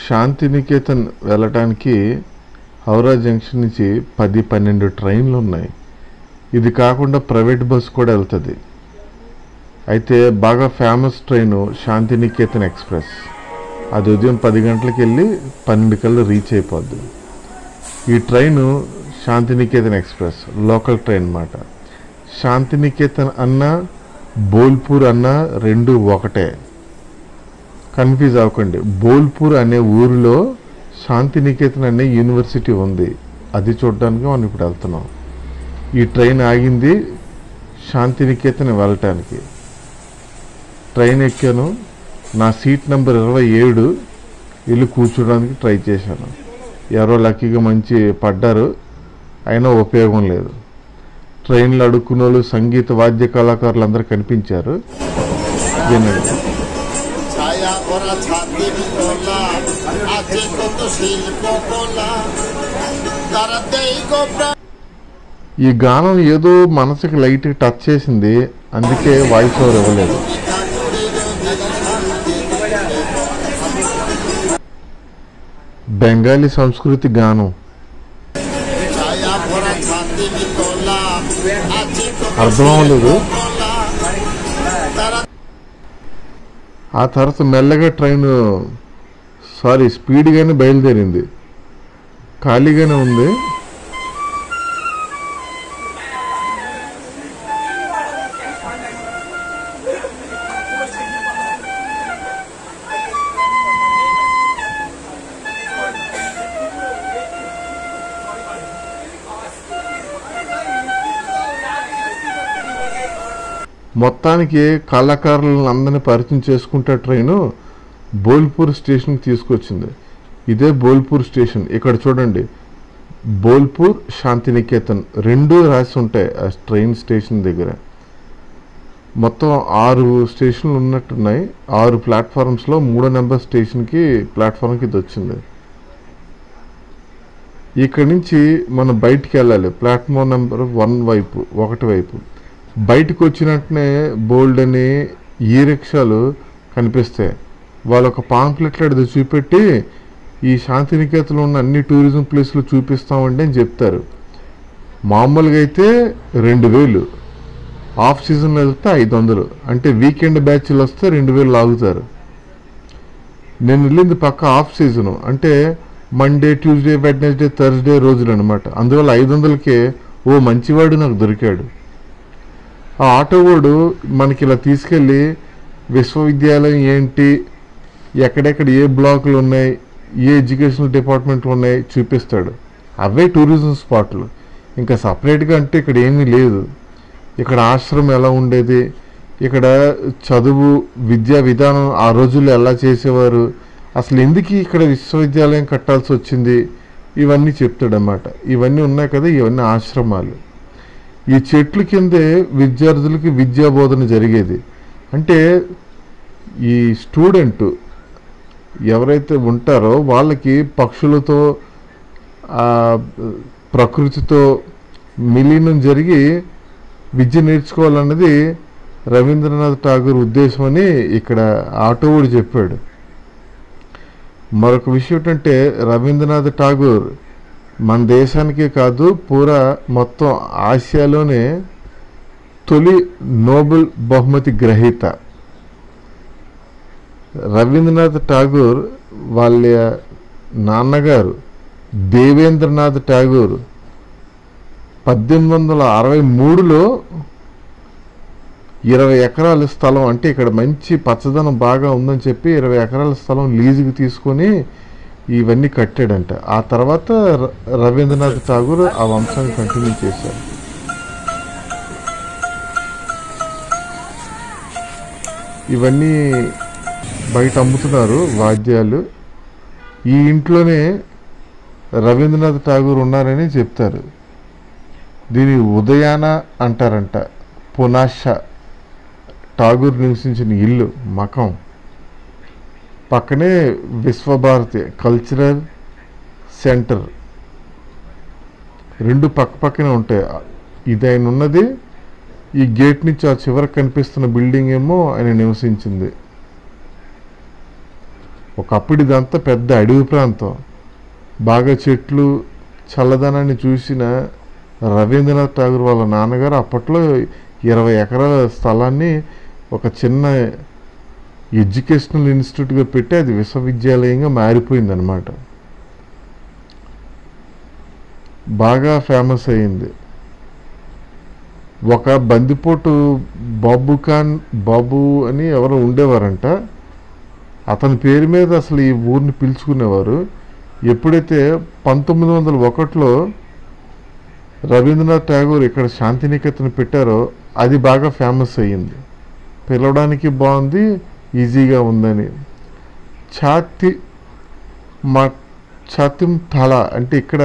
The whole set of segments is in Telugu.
శాంతినికేతన్ వెళ్ళటానికి హౌరా జంక్షన్ నుంచి 10-12 ట్రైన్లు ఉన్నాయి. ఇది కాకుండా ప్రైవేట్ బస్సు కూడా వెళ్తుంది. అయితే బాగా ఫేమస్ ట్రైను శాంతినికేతన్ ఎక్స్ప్రెస్. అది ఉదయం 10 గంటలకు వెళ్ళి 12 కల్లా రీచ్ అయిపోద్ది. ఈ train Shantiniketan express local train అన్నమాట. శాంతినికేతన్ అన్న బోల్పూర్ అన్న రెండు ఒకటే, కన్ఫ్యూజ్ అవ్వకండి. బోల్పూర్ అనే ఊరిలో శాంతినికేతన్ అనే యూనివర్సిటీ ఉంది. అది చూడడానికి మనం ఇప్పుడు వెళ్తున్నాం. ఈ ట్రైన్ ఆగింది శాంతినికేతన్ వెళ్ళటానికి. ట్రైన్ ఎక్కాను. నా సీట్ నెంబర్ 27 వెళ్ళి కూర్చోడానికి ట్రై చేశాను. ఎవరో లక్కీగా మంచి పడ్డారు, అయినా ఉపయోగం లేదు. ట్రైన్లో అడుక్కున్న వాళ్ళు సంగీత వాద్య కళాకారులు అందరూ కనిపించారు. వినండి. ఈ గానం ఏదో మనసుకి లైట్ టచ్ చేసింది, అందుకే వాయిస్ ఓవర్ ఇవ్వలేదు. బెంగాలీ సంస్కృతి గానం. అర్థం అవ్వలేదు. ఆ తర్వాత మెల్లగా ట్రైన్ స్పీడ్గానే బయలుదేరింది. ఖాళీగానే ఉంది. మొత్తానికి కళాకారులను అందరినీ పరిచయం చేసుకుంటే ట్రైను బోల్పూర్ స్టేషన్కి తీసుకొచ్చింది. ఇదే బోల్పూర్ స్టేషన్. ఇక్కడ చూడండి, బోల్పూర్ శాంతినికేతన్ రెండు రాసి ఉంటాయి ఆ ట్రైన్ స్టేషన్ దగ్గర. మొత్తం 6 స్టేషన్లు ఉన్నట్టున్నాయి. 6 ప్లాట్ఫామ్స్లో 3వ నెంబర్ స్టేషన్కి ప్లాట్ఫామ్కి ఇది వచ్చింది. ఇక్కడి నుంచి మనం బయటికి వెళ్ళాలి. ప్లాట్ఫామ్ నెంబర్ 1 వైపు బయటకు వచ్చినట్టునే బోల్డ్ అని ఈ రిక్షాలు కనిపిస్తాయి. వాళ్ళు ఒక పాంప్లెట్లు అది చూపెట్టి ఈ శాంతినికేతన్లో ఉన్న అన్ని టూరిజం ప్లేస్లు చూపిస్తామండి అని చెప్తారు. మామూలుగా అయితే 2000, ఆఫ్ సీజన్లో వెళ్తే 500, అంటే వీకెండ్ బ్యాచ్లు వస్తే 2000 లాగుతారు. నేను వెళ్ళింది పక్క ఆఫ్ సీజను, అంటే మండే, ట్యూస్డే, వెడ్నెస్డే, థర్స్డే రోజులు అనమాట. అందువల్ల 500కే ఓ మంచివాడు నాకు దొరికాడు. ఆ ఆటోవాడు మనకి ఇలా తీసుకెళ్ళి విశ్వవిద్యాలయం ఏంటి, ఎక్కడెక్కడ ఏ బ్లాకులు ఉన్నాయి, ఏ ఎడ్యుకేషనల్ డిపార్ట్మెంట్లు ఉన్నాయి చూపిస్తాడు. అవే టూరిజం స్పాట్లు. ఇంకా సపరేట్గా అంటే ఇక్కడ ఏమీ లేదు. ఇక్కడ ఆశ్రమం ఎలా ఉండేది, ఇక్కడ చదువు విద్యా విధానం ఆ రోజుల్లో ఎలా చేసేవారు, అసలు ఎందుకు ఇక్కడ విశ్వవిద్యాలయం కట్టాల్సి వచ్చింది, ఇవన్నీ చెప్తాడన్నమాట. ఇవన్నీ ఉన్నాయి కదా, ఇవన్నీ ఆశ్రమాలు. ఈ చెట్ల కిందే విద్యార్థులకి విద్యా బోధన జరిగేది. అంటే ఈ స్టూడెంట్ ఎవరైతే ఉంటారో వాళ్ళకి పక్షులతో ప్రకృతితో మిలీనం జరిగి విద్య నేర్చుకోవాలన్నది రవీంద్రనాథ్ ఠాగూర్ ఉద్దేశం అని ఇక్కడ ఆటోవాడు చెప్పాడు. మరొక విషయం ఏంటంటే రవీంద్రనాథ్ ఠాగూర్ మన దేశానికే కాదు పూరా మొత్తం ఆసియాలోనే తొలి నోబెల్ బహుమతి గ్రహీత. రవీంద్రనాథ్ ఠాగూర్ వాళ్ళ నాన్నగారు దేవేంద్రనాథ్ ఠాగూర్ 1863లో 20 ఎకరాల స్థలం, అంటే ఇక్కడ మంచి పచ్చదనం బాగా ఉందని చెప్పి 20 ఎకరాల స్థలం లీజుకి తీసుకొని ఇవన్నీ కట్టాడంట. ఆ తర్వాత రవీంద్రనాథ్ ఠాగూర్ ఆ వంశాన్ని కంటిన్యూ చేశారు. ఇవన్నీ బయట అమ్ముతున్నారు వాద్యాలు. ఈ ఇంట్లోనే రవీంద్రనాథ్ ఠాగూర్ ఉన్నారని చెప్తారు. దీని ఉదయాన అంటారంట. పునాషా ఠాగూర్ నివసించిన ఇల్లు మకం. పక్కనే విశ్వభారతి కల్చరల్ సెంటర్ రెండు పక్కనే ఉంటాయి. ఇది ఆయన ఉన్నది. ఈ గేట్ నుంచి ఆ చివరికి కనిపిస్తున్న బిల్డింగ్ ఏమో ఆయన నివసించింది. ఒకప్పుడు ఇదంతా పెద్ద అడవి ప్రాంతం, బాగా చెట్లు, చల్లదనాన్ని చూసిన రవీంద్రనాథ్ ఠాగూర్ వాళ్ళ నాన్నగారు అప్పట్లో 20 ఎకరాల స్థలాన్ని ఒక చిన్న ఎడ్యుకేషనల్ ఇన్స్టిట్యూట్గా పెట్టి అది విశ్వవిద్యాలయంగా మారిపోయిందనమాట. బాగా ఫేమస్ అయ్యింది. ఒక బందిపోటు బాబు అని ఎవరో ఉండేవారంట. అతని పేరు మీద అసలు ఈ ఊరిని పిలుచుకునేవారు. ఎప్పుడైతే 1901లో రవీంద్రనాథ్ ఠాగూర్ ఇక్కడ శాంతినికేతన్ పెట్టారో అది బాగా ఫేమస్ అయ్యింది. పిలవడానికి బాగుంది, ఈజీగా ఉందని. ఛాతిం థాలా అంటే ఇక్కడ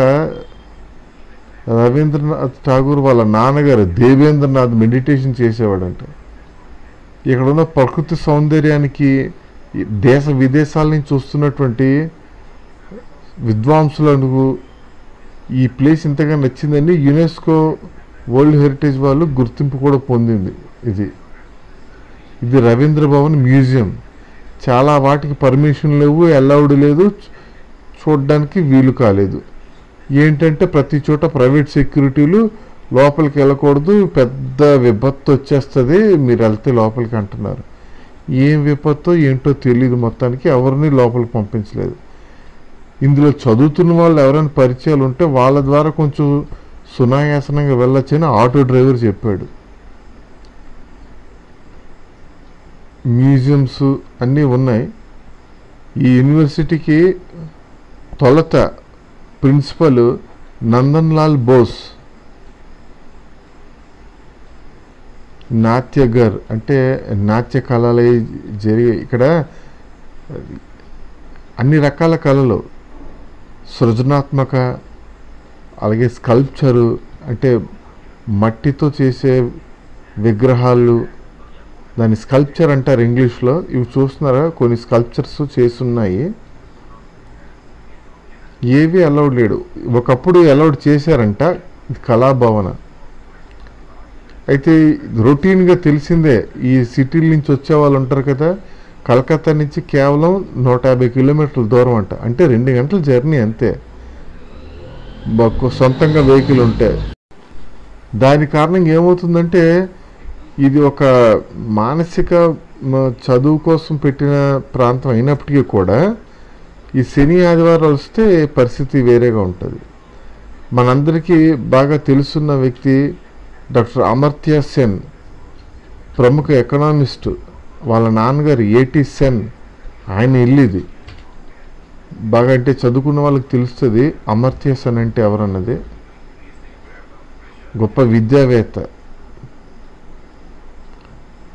రవీంద్రనాథ్ ఠాగూర్ వాళ్ళ నాన్నగారు దేవేంద్రనాథ్ మెడిటేషన్ చేసేవాడంట. ఇక్కడ ఉన్న ప్రకృతి సౌందర్యానికి దేశ విదేశాల నుంచి వస్తున్నటువంటి విద్వాంసులకు ఈ ప్లేస్ ఇంతగా నచ్చిందని యునెస్కో వరల్డ్ హెరిటేజ్ వాళ్ళు గుర్తింపు కూడా పొందింది. ఇది రవీంద్ర భవన్ మ్యూజియం. చాలా వాటికి పర్మిషన్ లేవు, అలౌడ్ లేదు, చూడడానికి వీలు కాలేదు. ఏంటంటే ప్రతి చోట ప్రైవేట్ సెక్యూరిటీలు లోపలికి వెళ్ళకూడదు, పెద్ద విపత్తు వచ్చేస్తుంది మీరు వెళ్తే లోపలికి అంటున్నారు. ఏం విపత్తు ఏంటో తెలియదు, మొత్తానికి ఎవరిని లోపలికి పంపించలేదు. ఇందులో చదువుతున్న వాళ్ళు ఎవరైనా పరిచయాలు ఉంటే వాళ్ళ ద్వారా కొంచెం సునాయాసనంగా వెళ్ళొచ్చని ఆటో డ్రైవర్ చెప్పాడు. మ్యూజియంస్ అన్నీ ఉన్నాయి. ఈ యూనివర్సిటీకి తొలుత ప్రిన్సిపల్ నందన్ లాల్ బోస్, నాట్యగర్ అంటే నాట్య కళలు జరిగే ఇక్కడ అన్ని రకాల కళలు, సృజనాత్మక, అలాగే స్కల్ప్చరు అంటే మట్టితో చేసే విగ్రహాలు, దాన్ని స్కల్ప్చర్ అంటారు ఇంగ్లీష్లో. ఇవి చూస్తున్నారా, కొన్ని స్కల్ప్చర్స్ చేస్తున్నాయి. ఏవి అలౌడ్ లేడు, ఒకప్పుడు అలౌడ్ చేశారంట. ఇది కళాభవన. అయితే రొటీన్గా తెలిసిందే, ఈ సిటీల నుంచి వచ్చే వాళ్ళు ఉంటారు కదా, కలకత్తా నుంచి కేవలం 150 కిలోమీటర్ల దూరం అంట. అంటే 2 గంటల జర్నీ అంతే, సొంతంగా వెహికల్ ఉంటే. దాని కారణంగా ఏమవుతుందంటే ఇది ఒక మానసిక చదువు కోసం పెట్టిన ప్రాంతం అయినప్పటికీ కూడా ఈ శని ఆదివారాలు వస్తే పరిస్థితి వేరేగా ఉంటుంది. మనందరికీ బాగా తెలుసున్న వ్యక్తి డాక్టర్ అమర్త్య సెన్, ప్రముఖ ఎకనామిస్టు. వాళ్ళ నాన్నగారు ఏటీ సెన్, ఆయన ఇల్లు ఇది. బాగా అంటే చదువుకున్న వాళ్ళకి తెలుస్తుంది అమర్త్య సెన్ అంటే ఎవరన్నది. గొప్ప విద్యావేత్త.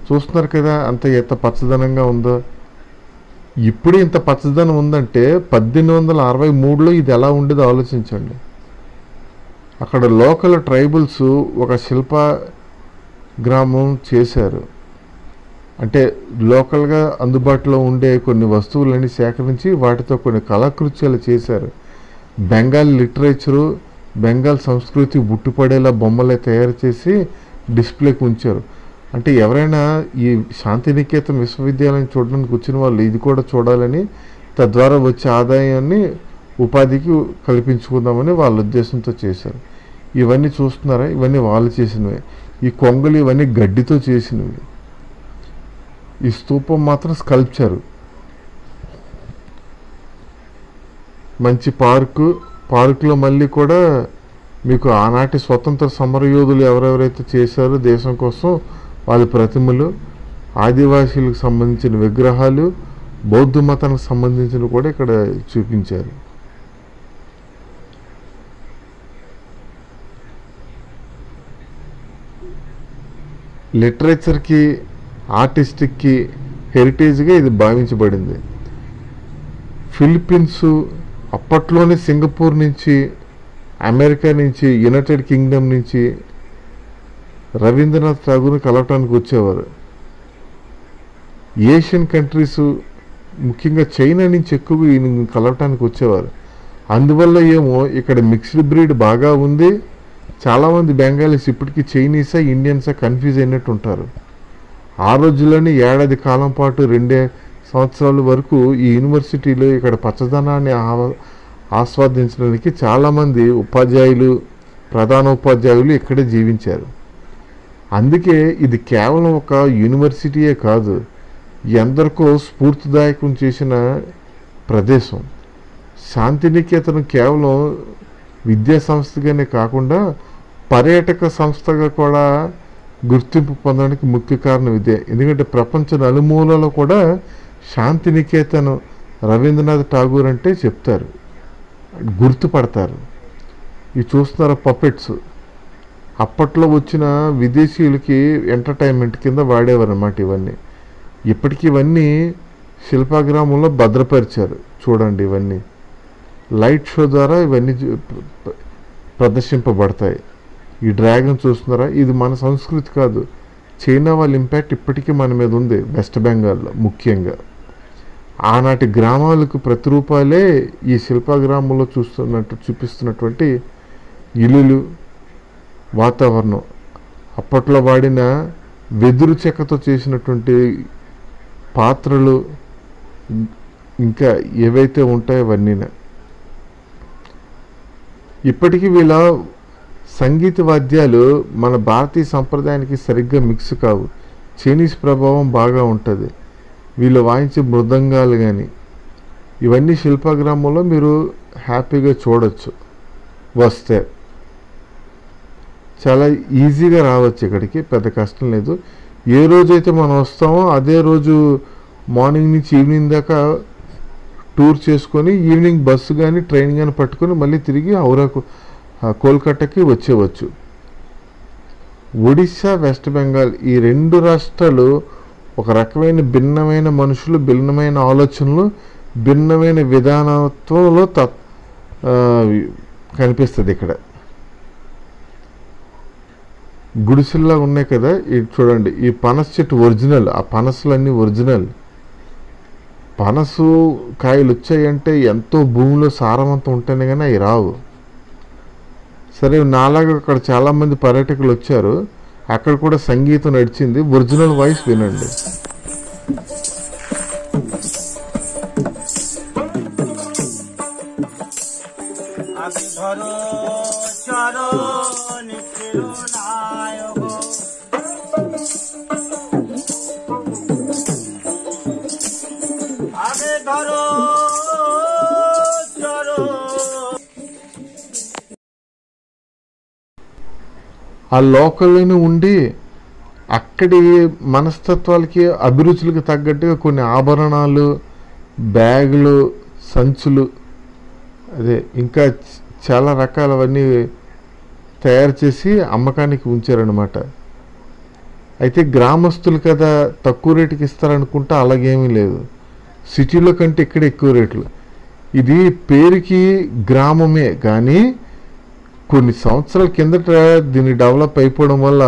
చూస్తున్నారు కదా ఎంత పచ్చదనంగా ఉందో. ఇప్పుడు ఇంత పచ్చదనం ఉందంటే 1863లో ఇది ఎలా ఉండేదో ఆలోచించండి. అక్కడ లోకల్ ట్రైబల్స్ ఒక శిల్ప గ్రామం చేశారు. అంటే లోకల్గా అందుబాటులో ఉండే కొన్ని వస్తువులని సేకరించి వాటితో కొన్ని కళాకృత్యాలు చేశారు. బెంగాల్ లిటరేచరు, బెంగాల్ సంస్కృతి బుట్టిపడేలా బొమ్మలే తయారు చేసి డిస్ప్లేకి ఉంచారు. అంటే ఎవరైనా ఈ శాంతినికేతన్ విశ్వవిద్యాలయం చూడడానికి వచ్చిన వాళ్ళు ఇది కూడా చూడాలని, తద్వారా వచ్చే ఆదాయాన్ని ఉపాధికి కల్పించుకుందామని వాళ్ళ ఉద్దేశంతో చేశారు. ఇవన్నీ చూస్తున్నారా, ఇవన్నీ వాళ్ళు చేసినవి. ఈ కొంగలు ఇవన్నీ గడ్డితో చేసినవి. ఈ స్తూపం మాత్రం స్కల్ప్చరు. మంచి పార్కులో మళ్ళీ కూడా మీకు ఆనాటి స్వతంత్ర సమరయోధులు ఎవరెవరైతే చేశారో దేశం కోసం వాళ్ళ ప్రతిమలు, ఆదివాసీలకు సంబంధించిన విగ్రహాలు, బౌద్ధ మతానికి సంబంధించిన కూడా ఇక్కడ చూపించారు. లిటరేచర్కి, ఆర్టిస్టిక్కి హెరిటేజ్గా ఇది భావించబడింది. ఫిలిప్పీన్స్ అప్పట్లోనే సింగపూర్ నుంచి, అమెరికా నుంచి, యునైటెడ్ కింగ్డమ్ నుంచి రవీంద్రనాథ్ ఠాగూర్ని కలవటానికి వచ్చేవారు. ఏషియన్ కంట్రీస్ ముఖ్యంగా చైనా నుంచి ఎక్కువగా ఈయన కలవటానికి వచ్చేవారు. అందువల్ల ఏమో ఇక్కడ మిక్స్డ్ బ్రీడ్ బాగా ఉంది. చాలామంది బెంగాలీస్ ఇప్పటికీ చైనీసా ఇండియన్సా కన్ఫ్యూజ్ అయినట్టు ఉంటారు. ఆ రోజుల్లోనే ఏడాది కాలం పాటు 2 సంవత్సరాల వరకు ఈ యూనివర్సిటీలో ఇక్కడ పచ్చదనాన్ని ఆస్వాదించడానికి చాలామంది ఉపాధ్యాయులు, ప్రధాన ఉపాధ్యాయులు ఇక్కడే జీవించారు. అందుకే ఇది కేవలం ఒక యూనివర్సిటీయే కాదు, ఎందరికో స్ఫూర్తిదాయకం చేసిన ప్రదేశం. శాంతినికేతనం కేవలం విద్యా సంస్థగానే కాకుండా పర్యాటక సంస్థగా కూడా గుర్తింపు పొందడానికి ముఖ్య కారణం ఇదే. ఎందుకంటే ప్రపంచ నలుమూలలో కూడా శాంతినికేతనం, రవీంద్రనాథ్ ఠాగూర్ అంటే చెప్తారు, గుర్తుపడతారు. ఇవి చూస్తున్నారా పపెట్స్, అప్పట్లో వచ్చిన విదేశీయులకి ఎంటర్టైన్మెంట్ కింద వాడేవారు అన్నమాట ఇవన్నీ. ఇప్పటికీ ఇవన్నీ శిల్పాగ్రామంలో భద్రపరిచారు. చూడండి, ఇవన్నీ లైట్ షో ద్వారా ఇవన్నీ ప్రదర్శింపబడతాయి. ఈ డ్రాగన్ చూస్తున్నారా, ఇది మన సంస్కృతి కాదు, చైనా వాళ్ళ ఇంపాక్ట్ ఇప్పటికీ మన మీద ఉంది. వెస్ట్ బెంగాల్లో ముఖ్యంగా ఆనాటి గ్రామాలకు ప్రతిరూపాలే ఈ శిల్పాగ్రామంలో చూపిస్తున్నటువంటి ఇల్లులు, వాతావరణం. అప్పట్లో వాడిన వెదురు చెక్కతో చేసినటువంటి పాత్రలు, ఇంకా ఏవైతే ఉంటాయో అవన్నీ. ఇప్పటికీ వీళ్ళ సంగీత వాద్యాలు మన భారతీయ సంప్రదాయానికి సరిగ్గా మిక్స్ కావు. చైనీస్ ప్రభావం బాగా ఉంటుంది. వీళ్ళు వాయించే మృదంగాలు కానీ ఇవన్నీ శిల్పాగ్రామంలో మీరు హ్యాపీగా చూడొచ్చు. వస్తే చాలా ఈజీగా రావచ్చు ఇక్కడికి, పెద్ద కష్టం లేదు. ఏ రోజైతే మనం వస్తామో అదే రోజు మార్నింగ్ నుంచి ఈవినింగ్ దాకా టూర్ చేసుకొని ఈవినింగ్ బస్సు కానీ ట్రైన్ కానీ పట్టుకొని మళ్ళీ తిరిగి కోల్కతాకి వచ్చేవచ్చు. ఒడిశా, వెస్ట్ బెంగాల్ ఈ రెండు రాష్ట్రాలు ఒక రకమైన భిన్నమైన మనుషులు, భిన్నమైన ఆలోచనలు, భిన్నమైన విధానత్వంలో కనిపిస్తుంది. ఇక్కడ గుడిసెల్లా ఉన్నాయి కదా, ఇది చూడండి. ఈ పనస చెట్టు ఒరిజినల్, ఆ పనసలన్నీ ఒరిజినల్. పనసు కాయలు వచ్చాయంటే ఎంతో భూమిలో సారవంతం ఉంటేనే కానీ అవి రావు. సరే, నాలాగా అక్కడ చాలామంది పర్యాటకులు వచ్చారు, అక్కడ కూడా సంగీతం నడిచింది. ఒరిజినల్ వాయిస్ వినండి. ఆ లోకల్లోనే ఉండి అక్కడి మనస్తత్వాలకి, అభిరుచులకి తగ్గట్టుగా కొన్ని ఆభరణాలు, బ్యాగులు, సంచులు, అదే ఇంకా చాలా రకాలవన్నీ తయారు చేసి అమ్మకానికి ఉంచారనమాట. అయితే గ్రామస్తులు కదా తక్కువ రేటుకి ఇస్తారనుకుంటే అలాగేమీ లేదు. సిటీలో కంటే ఇక్కడ ఎక్కువ రేట్లు. ఇది పేరుకి గ్రామమే కానీ కొన్ని సంవత్సరాల కిందట దీన్ని డెవలప్ అయిపోవడం వల్ల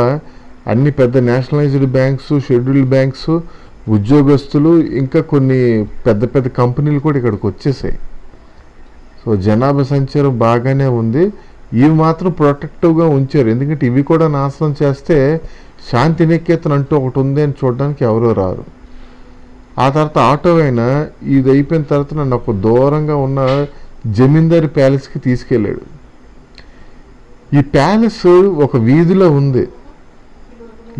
అన్ని పెద్ద నేషనలైజ్డ్ బ్యాంక్స్, షెడ్యూల్డ్ బ్యాంక్స్, ఉద్యోగస్తులు, ఇంకా కొన్ని పెద్ద పెద్ద కంపెనీలు కూడా ఇక్కడికి వచ్చేసాయి. సో జనాభా సంచారం బాగానే ఉంది. ఇవి మాత్రం ప్రొటెక్టివ్గా ఉంచారు, ఎందుకంటే ఇవి కూడా నాశనం చేస్తే శాంతినికేతన్ అంటూ ఒకటి ఉంది అని చూడడానికి ఎవరో రారు. ఆ తర్వాత ఆటో అయినా ఇది అయిపోయిన తర్వాత నన్ను ఒక దూరంగా ఉన్న జమీందారి ప్యాలెస్కి తీసుకెళ్ళాడు. ఈ ప్యాలెస్ ఒక వీధిలో ఉంది.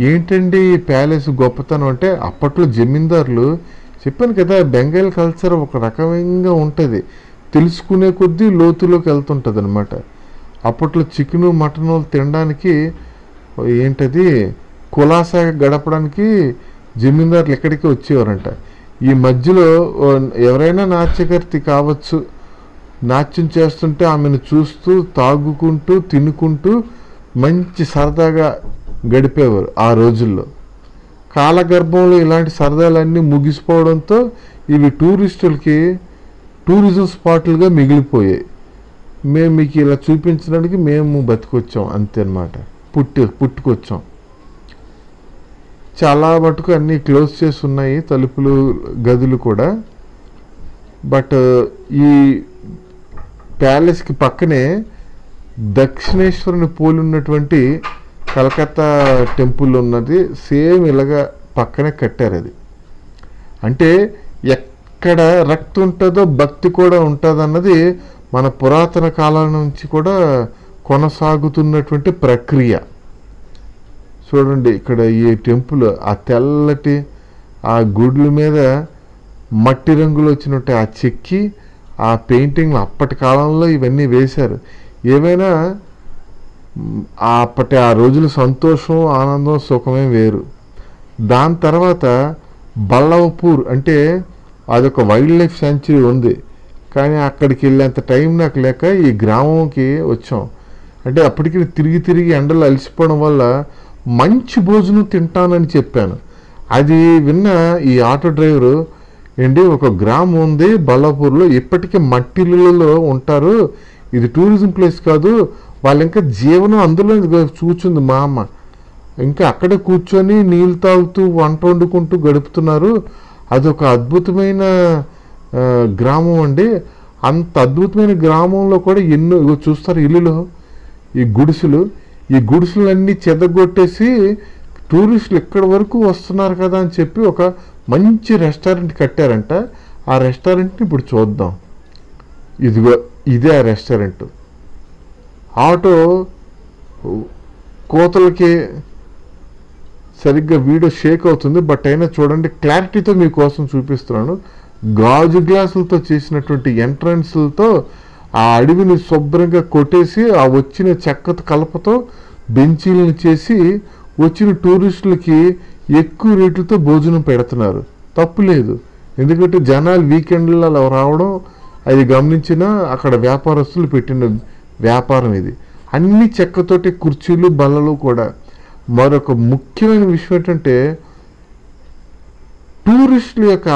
ఏంటండి ఈ ప్యాలెస్ గొప్పతనం అంటే, అప్పట్లో జమీందారులు, చెప్పాను కదా బెంగాల్ కల్చర్ ఒక రకమైన ఉంటుంది, తెలుసుకునే కొద్దీ లోతులోకి వెళ్తుంటుంది అనమాట. అప్పట్లో చికెను, మటను తినడానికి ఏంటది కులాసాగా గడపడానికి జమీందారులు ఎక్కడికి వచ్చేవారంట. ఈ మధ్యలో ఎవరైనా నాట్యకర్తి కావచ్చు, నాట్యం చేస్తుంటే ఆమెను చూస్తూ, తాగుకుంటూ, తినుకుంటూ మంచి సరదాగా గడిపేవారు ఆ రోజుల్లో. కాలగర్భంలో ఇలాంటి సరదాలన్నీ ముగిసిపోవడంతో ఇవి టూరిస్టులకి టూరిజం స్పాట్లుగా మిగిలిపోయాయి. మేము మీకు ఇలా చూపించడానికి మేము బతికొచ్చాం అంతే అన్నమాట, పుట్టుకొచ్చాం. చాలా మటుకు అన్నీ క్లోజ్ చేసి ఉన్నాయి, తలుపులు, గదులు కూడా. బట్ ఈ ప్యాలెస్కి పక్కనే దక్షిణేశ్వరుని పోలి ఉన్నటువంటి కలకత్తా టెంపుల్ ఉన్నది. సేమ్ ఇలాగా పక్కనే కట్టారు అది. అంటే ఎక్కడ రక్తి ఉంటుందో భక్తి కూడా ఉంటుంది అన్నది మన పురాతన కాలం నుంచి కూడా కొనసాగుతున్నటువంటి ప్రక్రియ. చూడండి ఇక్కడ ఈ టెంపుల్ ఆ తెల్లటి ఆ గుడ్ల మీద మట్టి రంగులు వచ్చినట్టు ఆ చెక్కి ఆ పెయింటింగ్లు అప్పటి కాలంలో ఇవన్నీ వేశారు. ఏమైనా అప్పటి ఆ రోజుల సంతోషం ఆనందం సుఖమే వేరు. దాని తర్వాత బల్లవపూర్ అంటే అదొక వైల్డ్ లైఫ్ శాంచురీ ఉంది, కానీ అక్కడికి వెళ్ళేంత టైం నాకు లేక ఈ గ్రామంకి వచ్చాం. అంటే అప్పటికి తిరిగి తిరిగి ఎండలు అలసిపోవడం వల్ల మంచి భోజనం తింటానని చెప్పాను. అది విన్న ఈ ఆటో డ్రైవరు, ఏంటి ఒక గ్రామం ఉంది బల్లాపూర్లో, ఇప్పటికీ మట్టిలలో ఉంటారు, ఇది టూరిజం ప్లేస్ కాదు, వాళ్ళు ఇంకా జీవనం అందులో కూర్చుంది మా అమ్మ, ఇంకా అక్కడే కూర్చొని నీళ్ళు తాగుతూ వంట వండుకుంటూ గడుపుతున్నారు, అదొక అద్భుతమైన గ్రామం అండి. అంత అద్భుతమైన గ్రామంలో కూడా ఎన్నో చూస్తారు ఇల్లులు, ఈ గుడిసెలన్నీ చెదగొట్టేసి టూరిస్టులు ఇక్కడి వరకు వస్తున్నారు కదా అని చెప్పి ఒక మంచి రెస్టారెంట్ కట్టారంట. ఆ రెస్టారెంట్ని ఇప్పుడు చూద్దాం. ఇదే ఆ రెస్టారెంట్. ఆటో కోతలకి సరిగ్గా వీడియో షేక్ అవుతుంది, బట్ అయినా చూడండి క్లారిటీతో మీకోసం చూపిస్తున్నాను. గాజు గ్లాసులతో చేసినటువంటి ఎంట్రన్స్లతో ఆ అడవిని శుభ్రంగా కొట్టేసి ఆ వచ్చిన చెక్క కలపతో బెంచీలను చేసి వచ్చిన టూరిస్టులకి ఎక్కువ రేట్లతో భోజనం పెడుతున్నారు. తప్పు లేదు, ఎందుకంటే జనాలు వీకెండ్లలో రావడం అది గమనించిన అక్కడ వ్యాపారస్తులు పెట్టిన వ్యాపారం ఇది. అన్ని చెక్కతోటి కుర్చీలు బల్లలు కూడా. మరొక ముఖ్యమైన విషయం ఏంటంటే టూరిస్టుల యొక్క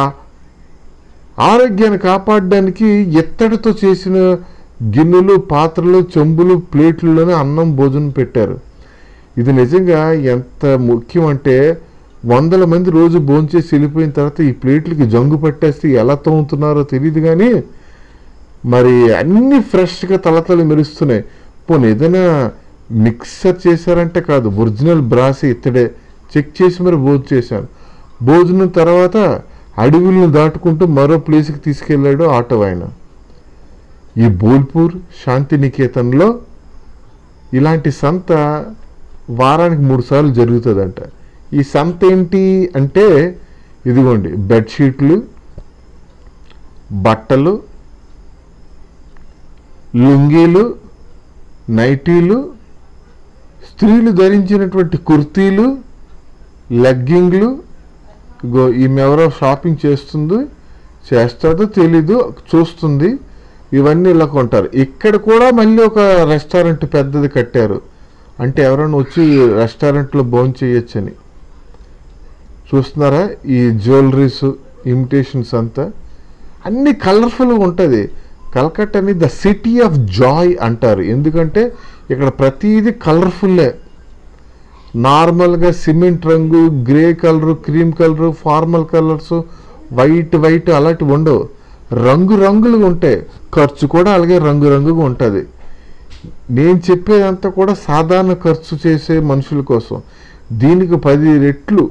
ఆరోగ్యాన్ని కాపాడడానికి ఎత్తడితో చేసిన గిన్నెలు, పాత్రలు, చెంబులు, ప్లేట్లలోనే అన్నం భోజనం పెట్టారు. ఇది నిజంగా ఎంత ముఖ్యం అంటే 100 మంది రోజు భోంచేసి వెళ్ళిపోయిన తర్వాత ఈ ప్లేట్లకి జంగు పట్టేస్తే ఎలా తోముతున్నారో తెలియదు, కానీ మరి అన్నీ ఫ్రెష్గా తలతలు మెరుస్తున్నాయి. పోనీ ఏదైనా మిక్సర్ చేశారంటే కాదు, ఒరిజినల్ బ్రాసి ఇత్తడే చెక్ చేసి మరి భోజనం చేశాను. భోజనం తర్వాత అడవులను దాటుకుంటూ మరో ప్లేస్కి తీసుకెళ్ళాడు ఆటో ఆయన. ఈ బోల్పూర్ శాంతినికేతన్లో ఇలాంటి సంత వారానికి 3 సార్లు జరుగుతుందంట. ఈ సంత ఏంటి అంటే ఇదిగోండి, బెడ్షీట్లు, బట్టలు, లుంగీలు, నైటీలు, స్త్రీలు ధరించినటువంటి కుర్తీలు, లెగ్గింగ్లు. ఈమె ఎవరో షాపింగ్ చేస్తుందో తెలీదు, చూస్తుంది. ఇవన్నీ ఇలా కొంటారు. ఇక్కడ కూడా మళ్ళీ ఒక రెస్టారెంట్ పెద్దది కట్టారు, అంటే ఎవరైనా వచ్చి రెస్టారెంట్లో భోజనం చేయొచ్చని. చూస్తున్నారా ఈ జ్యువెలరీస్, ఇమిటేషన్స్ అంతా అన్నీ కలర్ఫుల్గా ఉంటుంది. కలకట్టాని ద సిటీ ఆఫ్ జాయ్ అంటారు, ఎందుకంటే ఇక్కడ ప్రతిదీ కలర్ఫుల్లే. నార్మల్గా సిమెంట్ రంగు, grey colour, cream colour, formal colours, white అలాంటివి ఉండవు. రంగులుగా ఉంటాయి. ఖర్చు కూడా అలాగే రంగుగా ఉంటుంది. నేను చెప్పేదంతా కూడా సాధారణ ఖర్చు చేసే మనుషుల కోసం. దీనికి 10 రెట్లు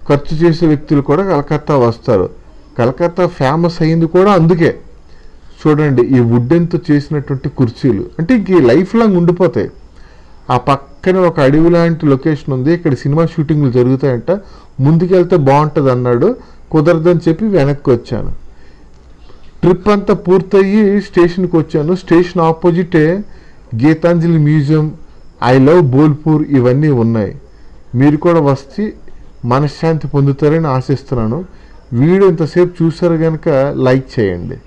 ఖర్చు చేసే వ్యక్తులు కూడా కలకత్తా వస్తారు. కలకత్తా ఫేమస్ అయింది కూడా అందుకే. చూడండి ఈ వుడెన్తో చేసినటువంటి కుర్చీలు, అంటే ఇంక లైఫ్ లాంగ్ ఉండిపోతాయి. ఆ పక్కన ఒక అడవి లాంటి లొకేషన్ ఉంది, ఇక్కడ సినిమా షూటింగ్లు జరుగుతాయంట. ముందుకెళ్తే బాగుంటుంది అన్నాడు, కుదరదని చెప్పి వెనక్కి వచ్చాను. ట్రిప్ అంతా పూర్తయ్యి స్టేషన్కి వచ్చాను. స్టేషన్ ఆపోజిటే Gitanjali museum, I love Bolpur ఇవన్నీ ఉన్నాయి. మీరు కూడా వచ్చి మనశ్శాంతి పొందుతారని ఆశిస్తున్నాను. వీడియో ఇంతసేపు చూసారు కనుక లైక్ చేయండి.